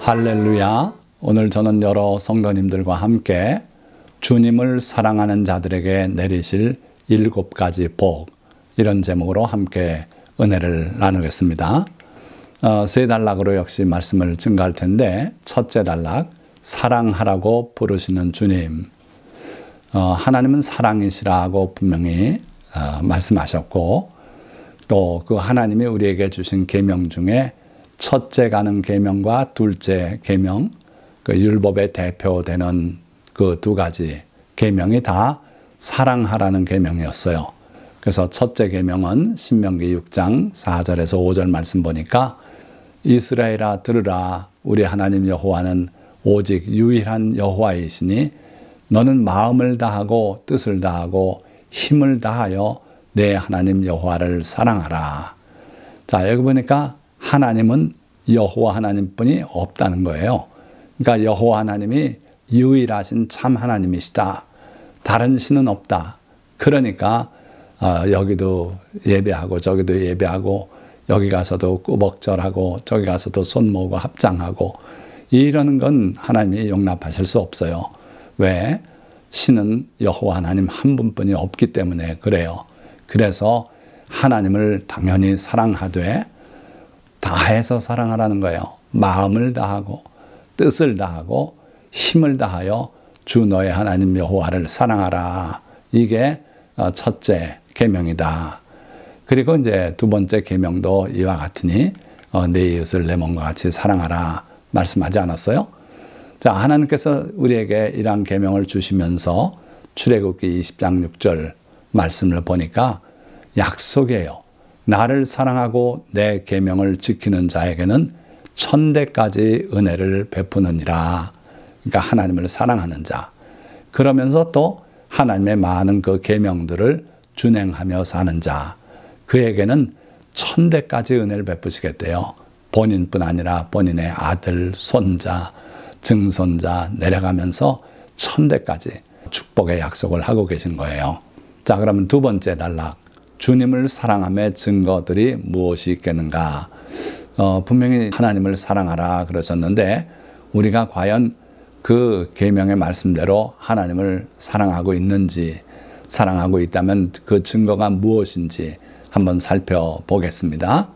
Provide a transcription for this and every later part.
할렐루야. 오늘 저는 여러 성도님들과 함께 주님을 사랑하는 자들에게 내리실 7가지 복, 이런 제목으로 함께 은혜를 나누겠습니다. 세 단락으로 역시 말씀을 증가할 텐데, 첫째 단락, 사랑하라고 부르시는 주님. 하나님은 사랑이시라고 분명히 말씀하셨고, 또 그 하나님이 우리에게 주신 계명 중에 첫째 가는 계명과 둘째 계명, 그 율법의 대표되는 그 2가지 계명이 다 사랑하라는 계명이었어요. 그래서 첫째 계명은 신명기 6장 4절에서 5절 말씀 보니까, 이스라엘아 들으라, 우리 하나님 여호와는 오직 유일한 여호와이시니 너는 마음을 다하고 뜻을 다하고 힘을 다하여 내 하나님 여호와를 사랑하라. 자, 여기 보니까 하나님은 여호와 하나님뿐이 없다는 거예요. 그러니까 여호와 하나님이 유일하신 참 하나님이시다. 다른 신은 없다. 그러니까 여기도 예배하고 저기도 예배하고 여기 가서도 꾸벅절하고 저기 가서도 손 모으고 합장하고 이러는 건 하나님이 용납하실 수 없어요. 왜? 신은 여호와 하나님 한 분뿐이 없기 때문에 그래요. 그래서 하나님을 당연히 사랑하되 다해서 사랑하라는 거예요. 마음을 다하고 뜻을 다하고 힘을 다하여 주 너의 하나님 여호와를 사랑하라. 이게 첫째 계명이다. 그리고 이제 두 번째 계명도 이와 같으니 내 이웃을 내 몸과 같이 사랑하라 말씀하지 않았어요? 자, 하나님께서 우리에게 이러한 계명을 주시면서 출애굽기 20장 6절 말씀을 보니까 약속이에요. 나를 사랑하고 내 계명을 지키는 자에게는 1000대까지 은혜를 베푸느니라. 그러니까 하나님을 사랑하는 자. 그러면서 또 하나님의 많은 그 계명들을 준행하며 사는 자. 그에게는 1000대까지 은혜를 베푸시겠대요. 본인뿐 아니라 본인의 아들, 손자, 증손자 내려가면서 1000대까지 축복의 약속을 하고 계신 거예요. 자, 그러면 두 번째 단락. 주님을 사랑함의 증거들이 무엇이 있겠는가? 분명히 하나님을 사랑하라 그러셨는데, 우리가 과연 그 계명의 말씀대로 하나님을 사랑하고 있는지, 사랑하고 있다면 그 증거가 무엇인지 한번 살펴보겠습니다.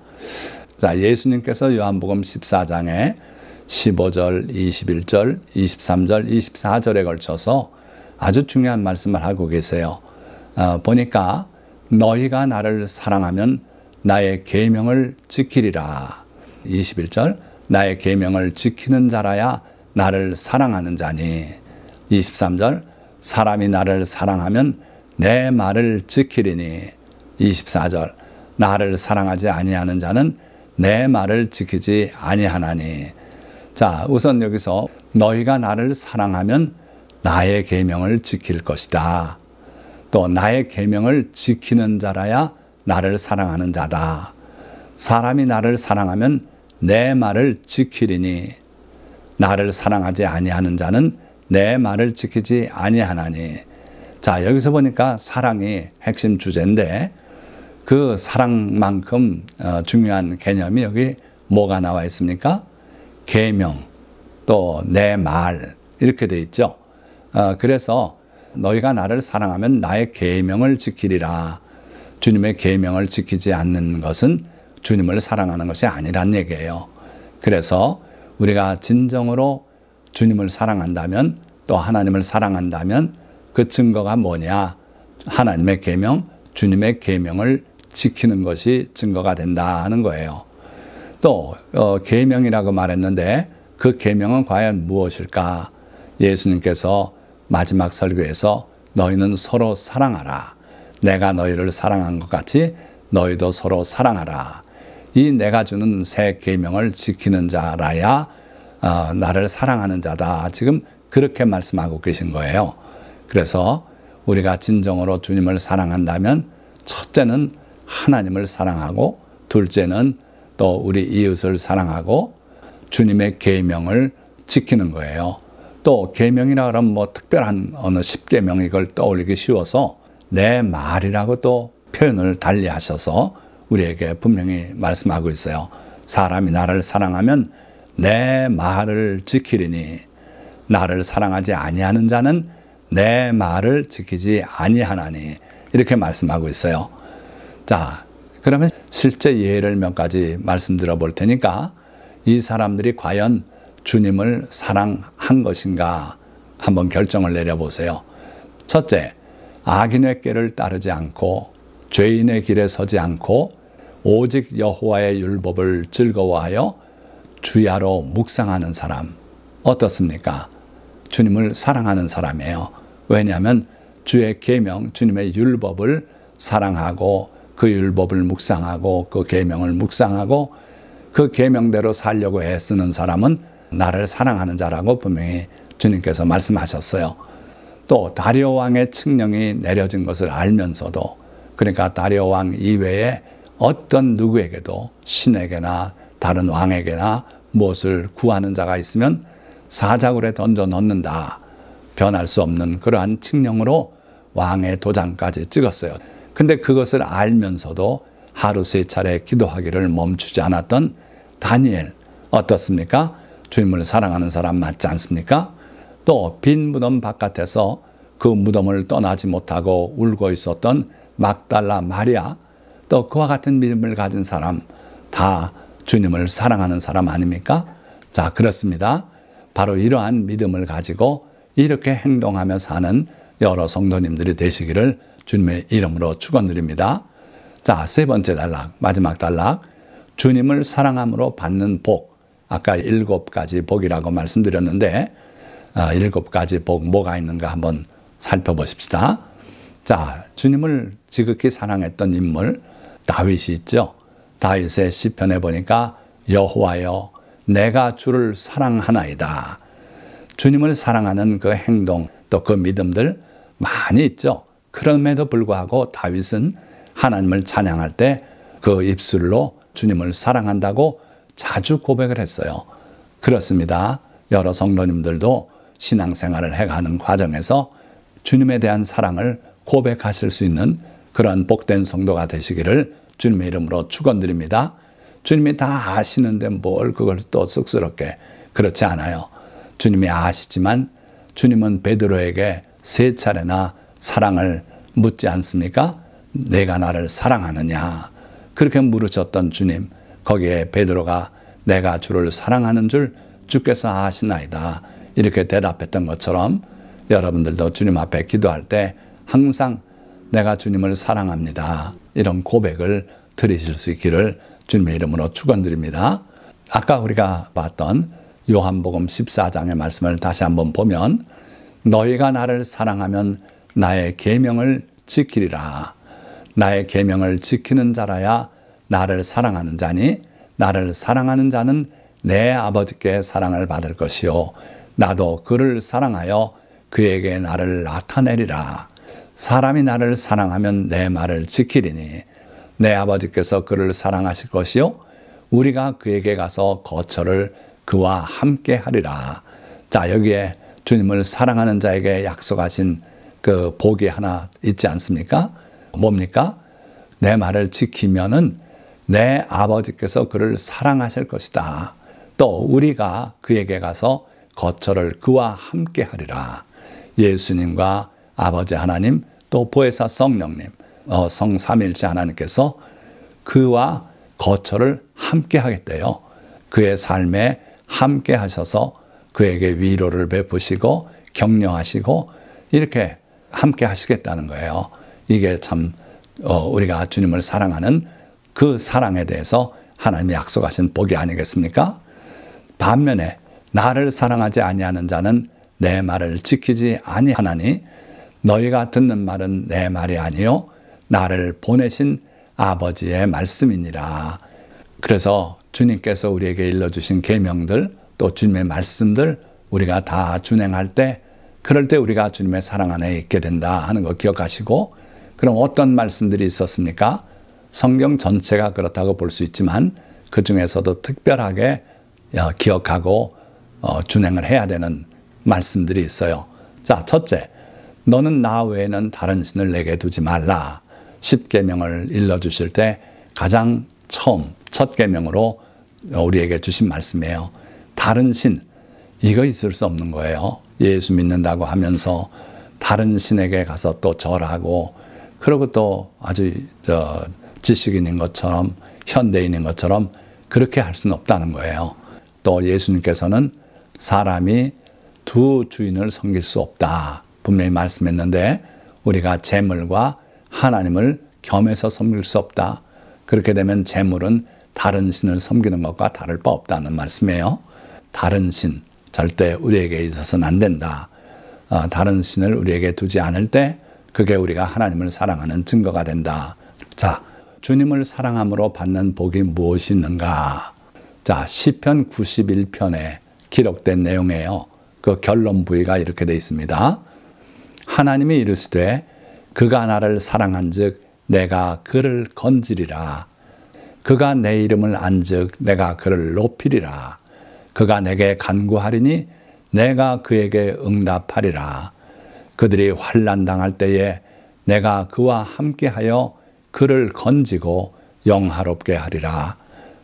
자, 예수님께서 요한복음 14장에 15절, 21절, 23절, 24절에 걸쳐서 아주 중요한 말씀을 하고 계세요. 보니까 너희가 나를 사랑하면 나의 계명을 지키리라. 21절, 나의 계명을 지키는 자라야 나를 사랑하는 자니. 23절, 사람이 나를 사랑하면 내 말을 지키리니. 24절, 나를 사랑하지 아니하는 자는 내 말을 지키지 아니하나니. 자, 우선 여기서 너희가 나를 사랑하면 나의 계명을 지킬 것이다. 또 나의 계명을 지키는 자라야 나를 사랑하는 자다. 사람이 나를 사랑하면 내 말을 지키리니 나를 사랑하지 아니하는 자는 내 말을 지키지 아니하나니. 자, 여기서 보니까 사랑이 핵심 주제인데, 그 사랑만큼 중요한 개념이 여기 뭐가 나와 있습니까? 계명, 또 내 말, 이렇게 돼 있죠. 그래서 너희가 나를 사랑하면 나의 계명을 지키리라. 주님의 계명을 지키지 않는 것은 주님을 사랑하는 것이 아니란 얘기예요. 그래서 우리가 진정으로 주님을 사랑한다면, 또 하나님을 사랑한다면 그 증거가 뭐냐? 하나님의 계명, 주님의 계명을 지키는 것이 증거가 된다는 거예요. 또 계명이라고 말했는데 그 계명은 과연 무엇일까? 예수님께서 마지막 설교에서 너희는 서로 사랑하라. 내가 너희를 사랑한 것 같이 너희도 서로 사랑하라. 이 내가 주는 새 계명을 지키는 자라야 나를 사랑하는 자다. 지금 그렇게 말씀하고 계신 거예요. 그래서 우리가 진정으로 주님을 사랑한다면, 첫째는 하나님을 사랑하고, 둘째는 또 우리 이웃을 사랑하고 주님의 계명을 지키는 거예요. 또 계명이라 그러면 뭐 특별한 어느 10계명 이걸 떠올리기 쉬워서 내 말이라고 또 표현을 달리 하셔서 우리에게 분명히 말씀하고 있어요. 사람이 나를 사랑하면 내 말을 지키리니 나를 사랑하지 아니하는 자는 내 말을 지키지 아니하나니 이렇게 말씀하고 있어요. 자, 그러면 실제 예를 몇 가지 말씀드려 볼 테니까 이 사람들이 과연 주님을 사랑한 것인가 한번 결정을 내려보세요. 첫째, 악인의 꾀를 따르지 않고 죄인의 길에 서지 않고 오직 여호와의 율법을 즐거워하여 주야로 묵상하는 사람 어떻습니까? 주님을 사랑하는 사람이에요. 왜냐하면 주의 계명, 주님의 율법을 사랑하고 그 율법을 묵상하고 그 계명을 묵상하고 그 계명대로 살려고 애쓰는 사람은 나를 사랑하는 자라고 분명히 주님께서 말씀하셨어요. 또 다리오 왕의 칙령이 내려진 것을 알면서도, 그러니까 다리오 왕 이외에 어떤 누구에게도 신에게나 다른 왕에게나 무엇을 구하는 자가 있으면 사자굴에 던져 넣는다. 변할 수 없는 그러한 칙령으로 왕의 도장까지 찍었어요. 근데 그것을 알면서도 하루 3차례 기도하기를 멈추지 않았던 다니엘 어떻습니까? 주님을 사랑하는 사람 맞지 않습니까? 또 빈 무덤 바깥에서 그 무덤을 떠나지 못하고 울고 있었던 막달라 마리아, 또 그와 같은 믿음을 가진 사람 다 주님을 사랑하는 사람 아닙니까? 자, 그렇습니다. 바로 이러한 믿음을 가지고 이렇게 행동하며 사는 여러 성도님들이 되시기를 주님의 이름으로 축원드립니다. 자, 세 번째 단락, 마지막 단락, 주님을 사랑함으로 받는 복. 아까 7가지 복이라고 말씀드렸는데 7가지 복 뭐가 있는가 한번 살펴보십시다. 자, 주님을 지극히 사랑했던 인물 다윗이 있죠. 다윗의 시편에 보니까 여호와여 내가 주를 사랑하나이다. 주님을 사랑하는 그 행동 또 그 믿음들 많이 있죠. 그럼에도 불구하고 다윗은 하나님을 찬양할 때 그 입술로 주님을 사랑한다고 자주 고백을 했어요. 그렇습니다. 여러 성도님들도 신앙생활을 해가는 과정에서 주님에 대한 사랑을 고백하실 수 있는 그런 복된 성도가 되시기를 주님의 이름으로 축원드립니다. 주님이 다 아시는데 뭘 그걸 또 쑥스럽게, 그렇지 않아요. 주님이 아시지만 주님은 베드로에게 3차례나 사랑을 묻지 않습니까? 내가 나를 사랑하느냐 그렇게 물으셨던 주님, 거기에 베드로가 내가 주를 사랑하는 줄 주께서 아시나이다 이렇게 대답했던 것처럼 여러분들도 주님 앞에 기도할 때 항상 내가 주님을 사랑합니다 이런 고백을 드리실 수 있기를 주님의 이름으로 축원드립니다. 아까 우리가 봤던 요한복음 14장의 말씀을 다시 한번 보면 너희가 나를 사랑하면 나의 계명을 지키리라. 나의 계명을 지키는 자라야 나를 사랑하는 자니 나를 사랑하는 자는 내 아버지께 사랑을 받을 것이요 나도 그를 사랑하여 그에게 나를 나타내리라. 사람이 나를 사랑하면 내 말을 지키리니 내 아버지께서 그를 사랑하실 것이요 우리가 그에게 가서 거처를 그와 함께 하리라. 자, 여기에 주님을 사랑하는 자에게 약속하신 그 복이 하나 있지 않습니까? 뭡니까? 내 말을 지키면은 내 아버지께서 그를 사랑하실 것이다. 또 우리가 그에게 가서 거처를 그와 함께 하리라. 예수님과 아버지 하나님 또 보혜사 성령님, 성삼일체 하나님께서 그와 거처를 함께 하겠대요. 그의 삶에 함께 하셔서 그에게 위로를 베푸시고 격려하시고 이렇게 함께 하시겠다는 거예요. 이게 참 우리가 주님을 사랑하는 그 사랑에 대해서 하나님이 약속하신 복이 아니겠습니까? 반면에 나를 사랑하지 아니하는 자는 내 말을 지키지 아니하나니 너희가 듣는 말은 내 말이 아니요 나를 보내신 아버지의 말씀이니라. 그래서 주님께서 우리에게 일러주신 계명들 또 주님의 말씀들 우리가 다 준행할 때 그럴 때 우리가 주님의 사랑 안에 있게 된다 하는 거 기억하시고, 그럼 어떤 말씀들이 있었습니까? 성경 전체가 그렇다고 볼 수 있지만 그 중에서도 특별하게 기억하고 준행을 해야 되는 말씀들이 있어요. 자, 첫째, 너는 나 외에는 다른 신을 내게 두지 말라. 10계명을 일러주실 때 가장 처음 첫 계명으로 우리에게 주신 말씀이에요. 다른 신, 이거 있을 수 없는 거예요. 예수 믿는다고 하면서 다른 신에게 가서 또 절하고, 그리고 또 아주 지식인인 것처럼, 현대인인 것처럼 그렇게 할 수는 없다는 거예요. 또 예수님께서는 사람이 두 주인을 섬길 수 없다 분명히 말씀했는데, 우리가 재물과 하나님을 겸해서 섬길 수 없다. 그렇게 되면 재물은 다른 신을 섬기는 것과 다를 바 없다는 말씀이에요. 다른 신, 절대 우리에게 있어서는 안 된다. 다른 신을 우리에게 두지 않을 때 그게 우리가 하나님을 사랑하는 증거가 된다. 자, 주님을 사랑함으로 받는 복이 무엇이 있는가? 자, 시편 91편에 기록된 내용이에요. 그 결론 부위가 이렇게 되어 있습니다. 하나님이 이르시되 그가 나를 사랑한즉 내가 그를 건지리라. 그가 내 이름을 안즉 내가 그를 높이리라. 그가 내게 간구하리니 내가 그에게 응답하리라. 그들이 환난 당할 때에 내가 그와 함께하여 그를 건지고 영화롭게 하리라.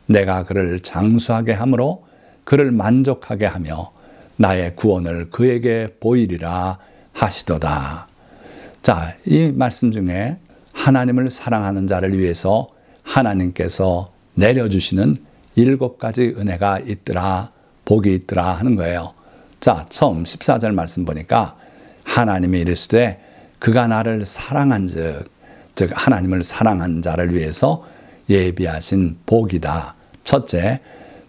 내가 그를 장수하게 함으로 그를 만족하게 하며 나의 구원을 그에게 보이리라 하시도다. 자, 이 말씀 중에 하나님을 사랑하는 자를 위해서 하나님께서 내려주시는 7가지 은혜가 있더라, 복이 있더라 하는 거예요. 자, 처음 14절 말씀 보니까 하나님이 이르시되 그가 나를 사랑한즉, 즉 하나님을 사랑한 자를 위해서 예비하신 복이다. 첫째,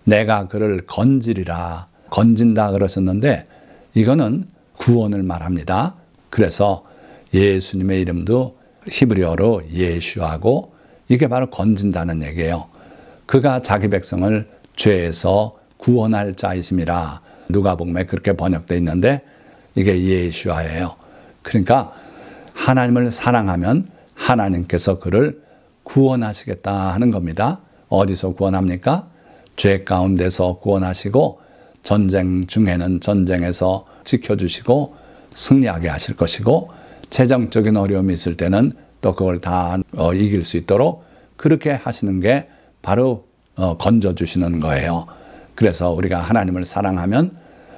내가 그를 건지리라. 건진다 그러셨는데 이거는 구원을 말합니다. 그래서 예수님의 이름도 히브리어로 예슈하고 이게 바로 건진다는 얘기예요. 그가 자기 백성을 죄에서 구원할 자이심이라. 누가복음에 그렇게 번역되어 있는데 이게 예슈아예요. 그러니까 하나님을 사랑하면 하나님께서 그를 구원하시겠다 하는 겁니다. 어디서 구원합니까? 죄 가운데서 구원하시고 전쟁 중에는 전쟁에서 지켜주시고 승리하게 하실 것이고 재정적인 어려움이 있을 때는 또 그걸 다 이길 수 있도록 그렇게 하시는 게 바로 건져주시는 거예요. 그래서 우리가 하나님을 사랑하면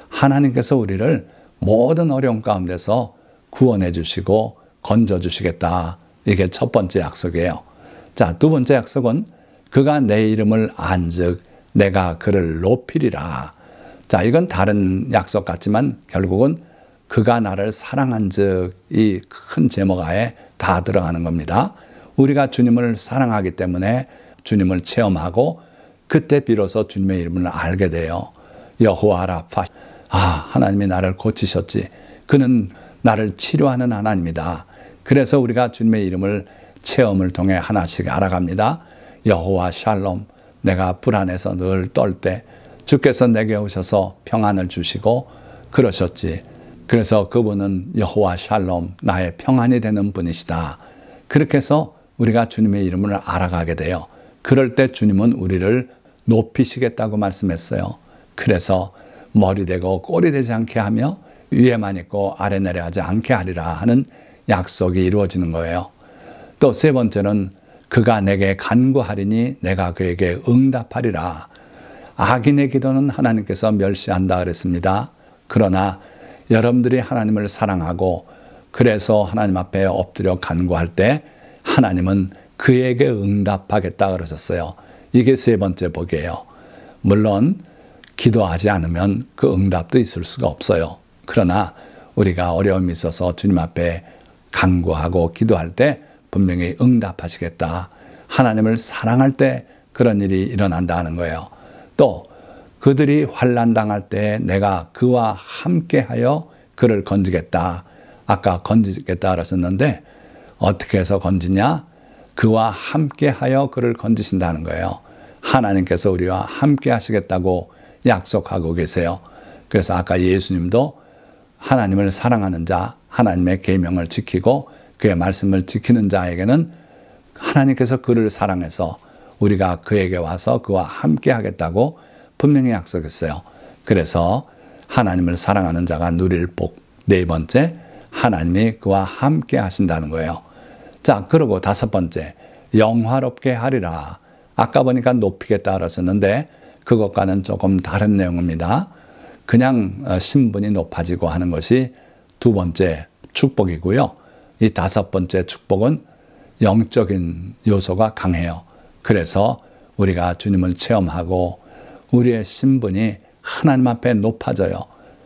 하나님께서 우리를 모든 어려움 가운데서 구원해 주시고 건져 주시겠다. 이게 첫 번째 약속이에요. 자, 두 번째 약속은 그가 내 이름을 안즉 내가 그를 높이리라. 자, 이건 다른 약속 같지만 결국은 그가 나를 사랑한즉 이 큰 제목 하에 다 들어가는 겁니다. 우리가 주님을 사랑하기 때문에 주님을 체험하고 그때 비로소 주님의 이름을 알게 돼요. 여호와 라파. 하나님이 나를 고치셨지. 그는 나를 치료하는 하나님이다. 그래서 우리가 주님의 이름을 체험을 통해 하나씩 알아갑니다. 여호와 샬롬. 내가 불안해서 늘 떨 때 주께서 내게 오셔서 평안을 주시고 그러셨지. 그래서 그분은 여호와 샬롬, 나의 평안이 되는 분이시다. 그렇게 해서 우리가 주님의 이름을 알아가게 돼요. 그럴 때 주님은 우리를 높이시겠다고 말씀했어요. 그래서 머리 되고 꼬리 되지 않게 하며 위에만 있고 아래 내려 하지 않게 하리라 하는 약속이 이루어지는 거예요. 또 세 번째는 그가 내게 간구하리니 내가 그에게 응답하리라. 악인의 기도는 하나님께서 멸시한다 그랬습니다. 그러나 여러분들이 하나님을 사랑하고 그래서 하나님 앞에 엎드려 간구할 때 하나님은 그에게 응답하겠다 그러셨어요. 이게 세 번째 복이에요. 물론 기도하지 않으면 그 응답도 있을 수가 없어요. 그러나 우리가 어려움이 있어서 주님 앞에 간구하고 기도할 때 분명히 응답하시겠다. 하나님을 사랑할 때 그런 일이 일어난다는 거예요. 또 그들이 환난 당할 때 내가 그와 함께하여 그를 건지겠다. 아까 건지겠다 그랬었는데 어떻게 해서 건지냐? 그와 함께하여 그를 건지신다는 거예요. 하나님께서 우리와 함께 하시겠다고 약속하고 계세요. 그래서 아까 예수님도 하나님을 사랑하는 자, 하나님의 계명을 지키고 그의 말씀을 지키는 자에게는 하나님께서 그를 사랑해서 우리가 그에게 와서 그와 함께 하겠다고 분명히 약속했어요. 그래서 하나님을 사랑하는 자가 누릴 복. 네 번째, 하나님이 그와 함께 하신다는 거예요. 자, 그리고 다섯 번째, 영화롭게 하리라. 아까 보니까 높이겠다 그랬었는데 그것과는 조금 다른 내용입니다. 그냥 신분이 높아지고 하는 것이 두 번째 축복이고요. 이 다섯 번째 축복은 영적인 요소가 강해요. 그래서 우리가 주님을 체험하고 우리의 신분이 하나님 앞에 높아져요.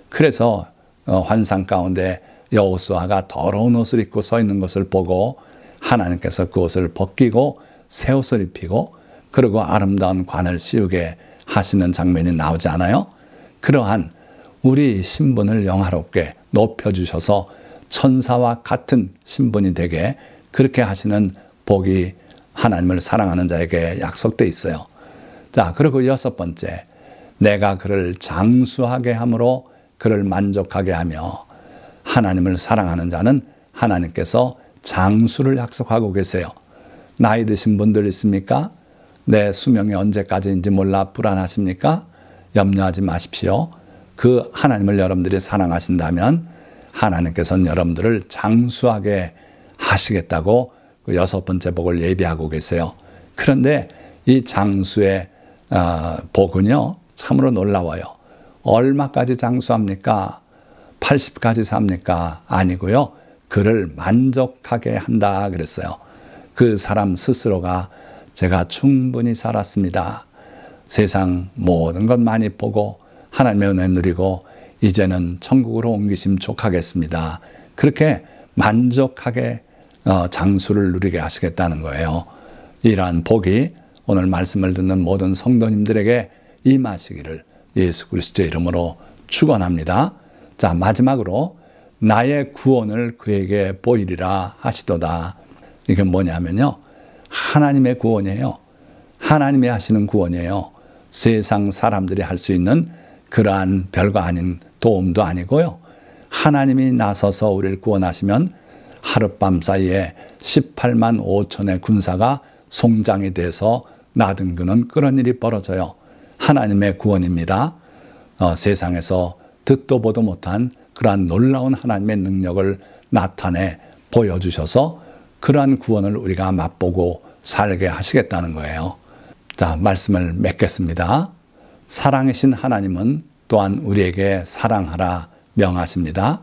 그래서 환상 가운데 여호수아가 더러운 옷을 입고 서 있는 것을 보고 하나님께서 그 옷을 벗기고 새 옷을 입히고 그리고 아름다운 관을 씌우게 하시는 장면이 나오지 않아요? 그러한 우리 신분을 영화롭게 높여주셔서 천사와 같은 신분이 되게 그렇게 하시는 복이 하나님을 사랑하는 자에게 약속되어 있어요. 자, 그리고 여섯 번째, 내가 그를 장수하게 함으로 그를 만족하게 하며 하나님을 사랑하는 자는 하나님께서 장수를 약속하고 계세요. 나이 드신 분들 있습니까? 내 수명이 언제까지인지 몰라 불안하십니까? 염려하지 마십시오. 그 하나님을 여러분들이 사랑하신다면 하나님께서는 여러분들을 장수하게 하시겠다고 그 여섯 번째 복을 예비하고 계세요. 그런데 이 장수의 복은요, 참으로 놀라워요. 얼마까지 장수합니까? 80까지 삽니까? 아니고요. 그를 만족하게 한다 그랬어요. 그 사람 스스로가 제가 충분히 살았습니다. 세상 모든 것 많이 보고 하나님의 은혜 누리고 이제는 천국으로 옮기심 족하겠습니다. 그렇게 만족하게 장수를 누리게 하시겠다는 거예요. 이러한 복이 오늘 말씀을 듣는 모든 성도님들에게 임하시기를 예수 그리스도의 이름으로 축원합니다. 자, 마지막으로 나의 구원을 그에게 보이리라 하시도다. 이게 뭐냐면요, 하나님의 구원이에요. 하나님이 하시는 구원이에요. 세상 사람들이 할 수 있는 그러한 별거 아닌 도움도 아니고요. 하나님이 나서서 우리를 구원하시면 하룻밤 사이에 18만 5천의 군사가 송장이 돼서 나등교는 그런 일이 벌어져요. 하나님의 구원입니다. 세상에서 듣도 보도 못한 그러한 놀라운 하나님의 능력을 나타내 보여주셔서 그러한 구원을 우리가 맛보고 살게 하시겠다는 거예요. 자, 말씀을 맺겠습니다. 사랑이신 하나님은 또한 우리에게 사랑하라 명하십니다.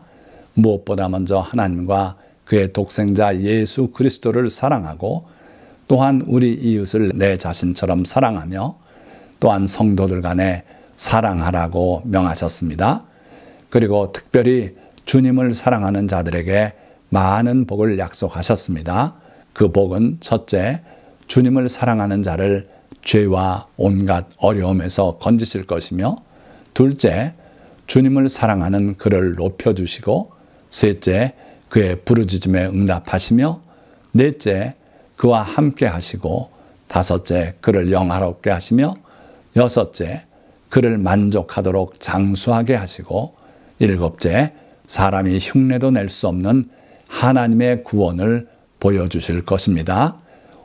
무엇보다 먼저 하나님과 그의 독생자 예수 그리스도를 사랑하고 또한 우리 이웃을 내 자신처럼 사랑하며 또한 성도들 간에 사랑하라고 명하셨습니다. 그리고 특별히 주님을 사랑하는 자들에게 많은 복을 약속하셨습니다. 그 복은 첫째, 주님을 사랑하는 자를 죄와 온갖 어려움에서 건지실 것이며, 둘째, 주님을 사랑하는 그를 높여주시고, 셋째, 그의 부르짖음에 응답하시며, 넷째, 그와 함께 하시고, 다섯째, 그를 영화롭게 하시며, 여섯째, 그를 만족하도록 장수하게 하시고, 일곱째, 사람이 흉내도 낼 수 없는 하나님의 구원을 보여주실 것입니다.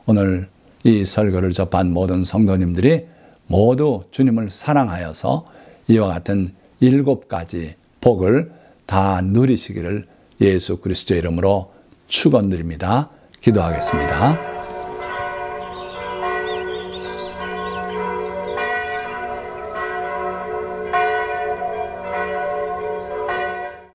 오늘 이 설교를 접한 모든 성도님들이 모두 주님을 사랑하여서 이와 같은 7가지 복을 다 누리시기를 예수 그리스도의 이름으로 축원드립니다. 기도하겠습니다.